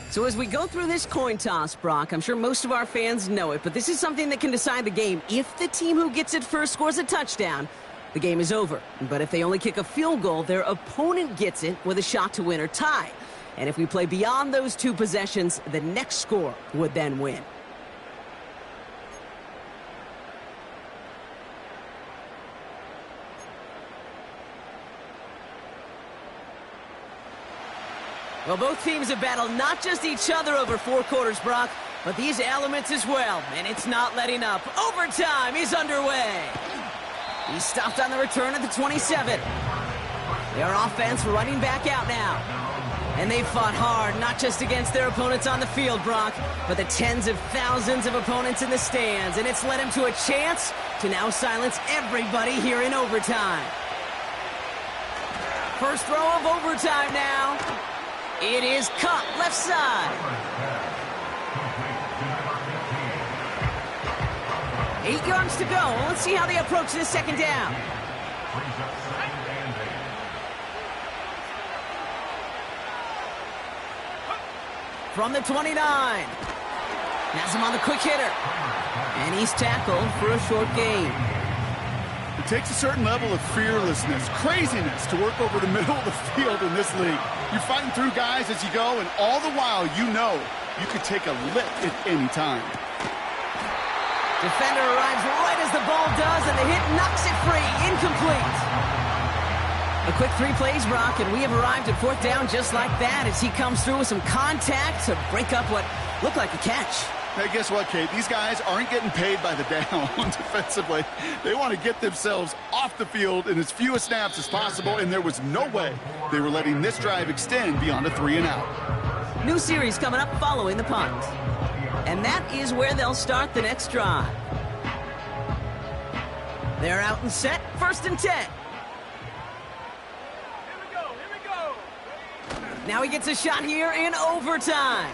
So as we go through this coin toss, Brock, I'm sure most of our fans know it, but this is something that can decide the game. If the team who gets it first scores a touchdown, the game is over. But if they only kick a field goal, their opponent gets it with a shot to win or tie. And if we play beyond those 2 possessions, the next score would then win. Well, both teams have battled not just each other over 4 quarters, Brock, but these elements as well, and it's not letting up. Overtime is underway. He's stopped on the return at the 27. Their offense running back out now. And they've fought hard, not just against their opponents on the field, Brock, but the tens of thousands of opponents in the stands, and it's led him to a chance to now silence everybody here in overtime. First throw of overtime now. It is caught left side. 8 yards to go. Let's see how they approach this 2nd down. From the 29. Has him on the quick hitter. And he's tackled for a short gain. It takes a certain level of fearlessness, craziness to work over the middle of the field in this league. You're fighting through guys as you go, and all the while you know you could take a lick at any time. Defender arrives right as the ball does, and the hit knocks it free. Incomplete. A quick 3 plays, Brock, and we have arrived at 4th down just like that as he comes through with some contact to break up what looked like a catch. Hey, guess what, Kate? These guys aren't getting paid by the down defensively. They want to get themselves off the field in as few snaps as possible, and there was no way they were letting this drive extend beyond a 3-and-out. New series coming up following the punt. And that is where they'll start the next drive. They're out and set, 1st and 10. Here we go. Now he gets a shot here in overtime.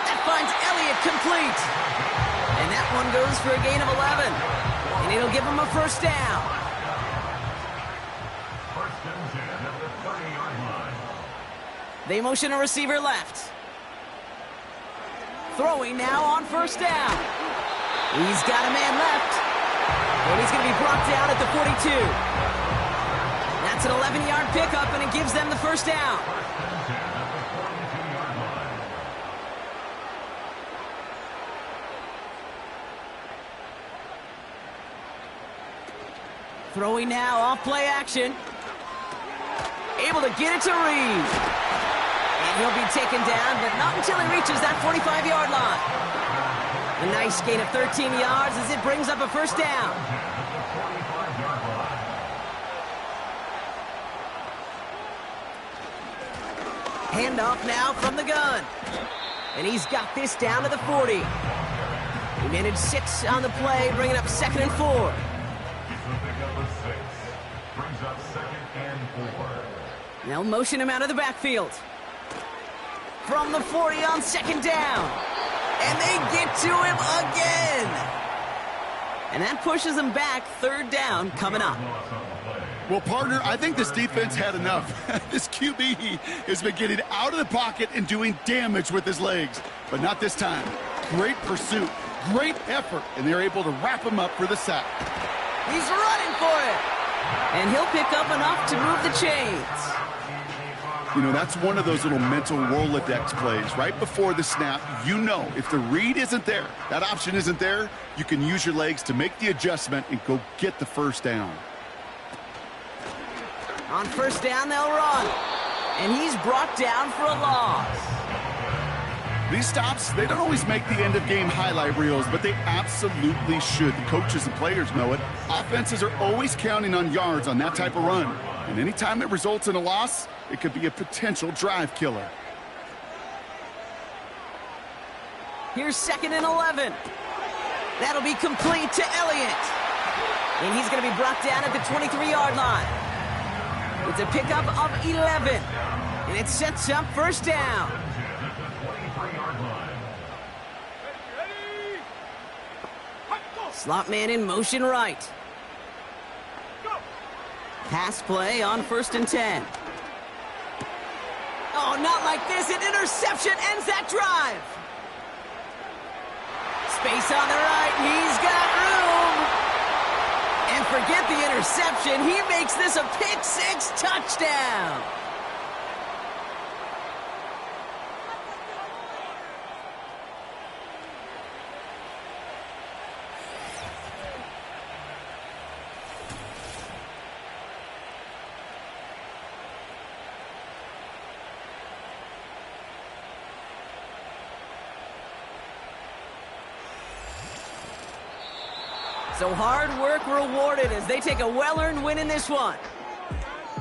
That finds Elliott complete. And that one goes for a gain of 11. And it'll give him a 1st down. 1st and 10 at the 30-yard line. They motion a receiver left. Throwing now on 1st down. He's got a man left. And he's going to be brought down at the 42. That's an 11-yard pickup, and it gives them the 1st down. 1st and 10 at the 42-yard line. Throwing now off play action. Able to get it to Reed. And he'll be taken down, but not until he reaches that 45-yard line. A nice gain of 13 yards as it brings up a 1st down. Handoff now from the gun. And he's got this down to the 40. He managed 6 on the play, bringing up 2nd and 4. He's the pickup of 6. Brings up 2nd and 4. They'll motion him out of the backfield. From the 40 on 2nd down. And they get to him again. And that pushes them back, 3rd down coming up. Loss on the play. Well, partner, I think this defense had enough. This QB has been getting out of the pocket and doing damage with his legs, but not this time. Great pursuit, great effort, and they're able to wrap him up for the sack. He's running for it, and he'll pick up enough to move the chains. You know, that's one of those little mental Rolodex plays. Right before the snap, you know if the read isn't there, that option isn't there, you can use your legs to make the adjustment and go get the first down. On first down, they'll run. And he's brought down for a loss. These stops, they don't always make the end-of-game highlight reels, but they absolutely should. The coaches and players know it. Offenses are always counting on yards on that type of run. And anytime it results in a loss, it could be a potential drive killer. Here's 2nd and 11. That'll be complete to Elliott. And he's going to be brought down at the 23-yard line. It's a pickup of 11, and it sets up first down. Slot man in motion right. Pass play on 1st and 10. Oh, not like this. An interception ends that drive. Space on the right. He's got room. And forget the interception. He makes this a pick-6 touchdown. So hard work rewarded as they take a well-earned win in this one.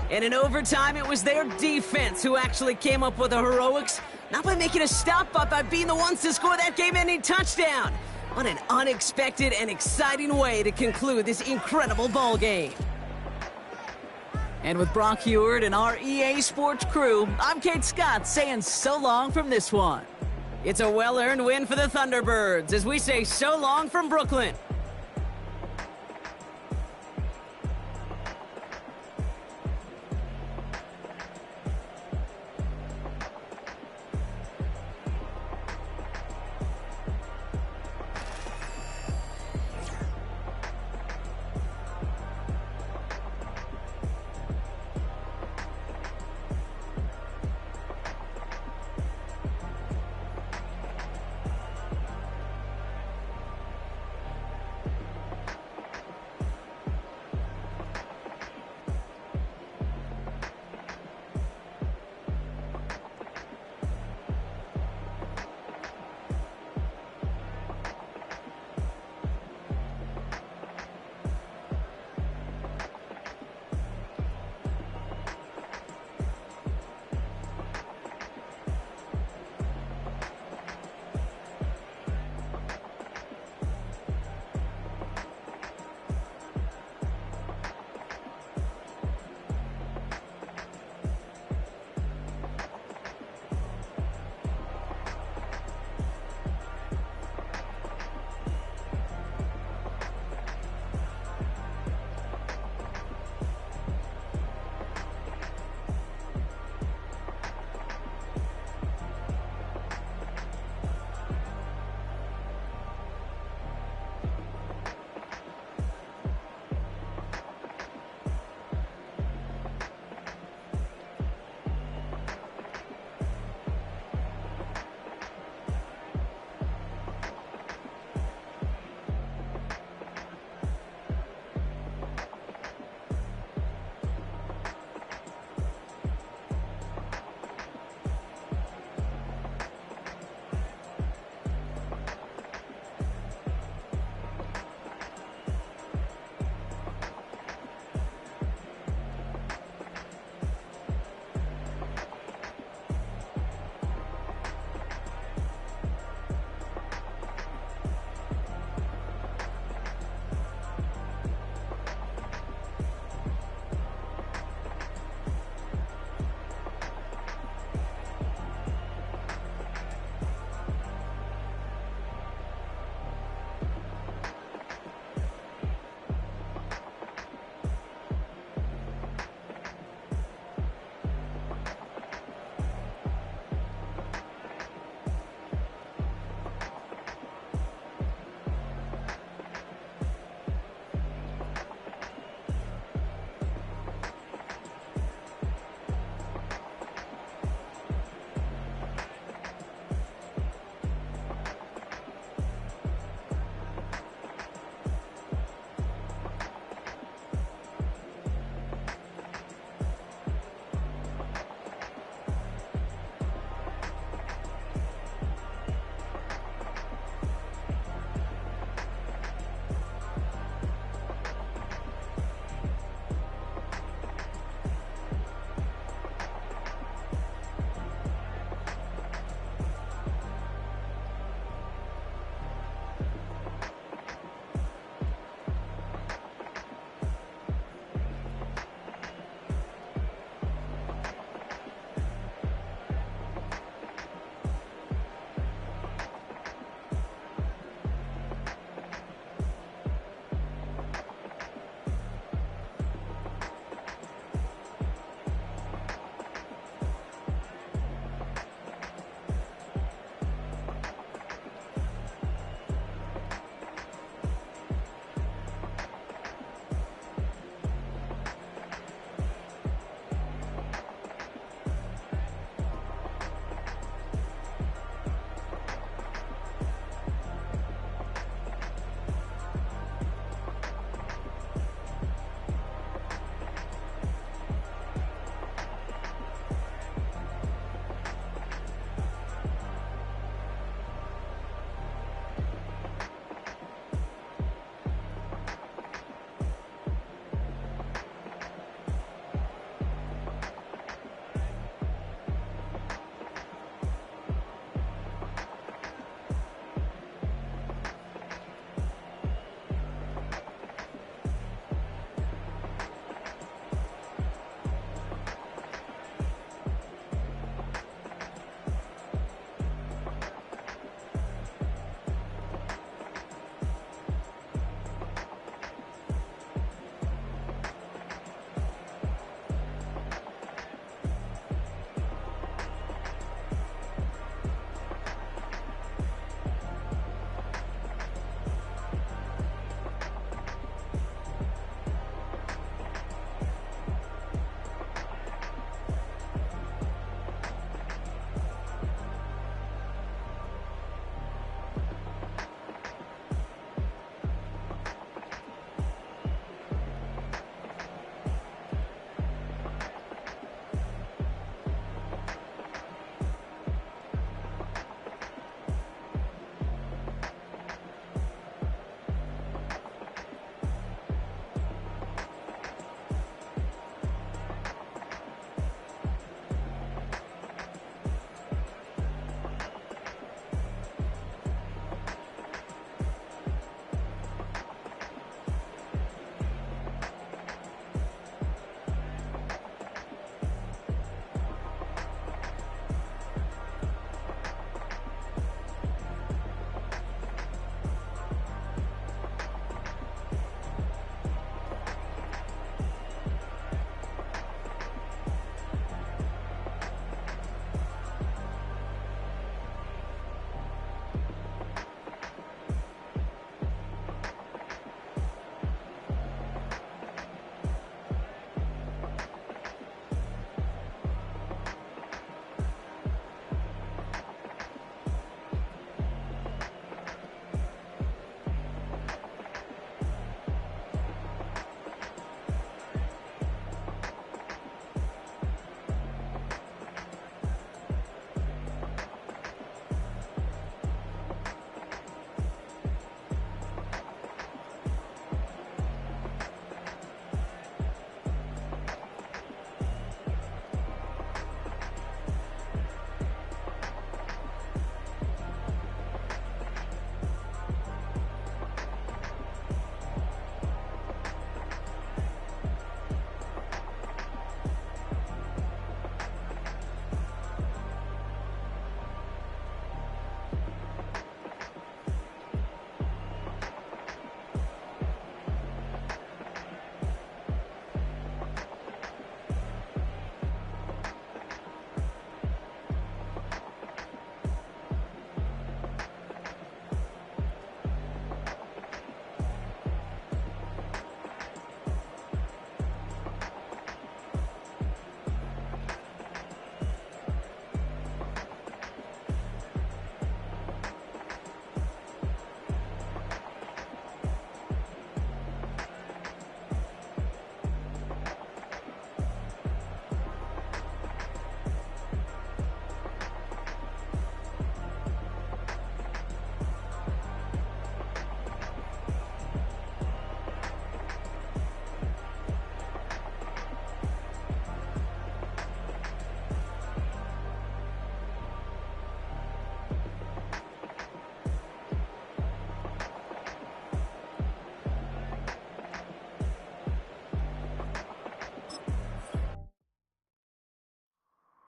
And in overtime, it was their defense who actually came up with the heroics, not by making a stop, but by being the ones to score that game-ending touchdown. What an unexpected and exciting way to conclude this incredible ball game. And with Brock Heward and our EA Sports crew, I'm Kate Scott saying so long from this one. It's a well-earned win for the Thunderbirds as we say so long from Brooklyn.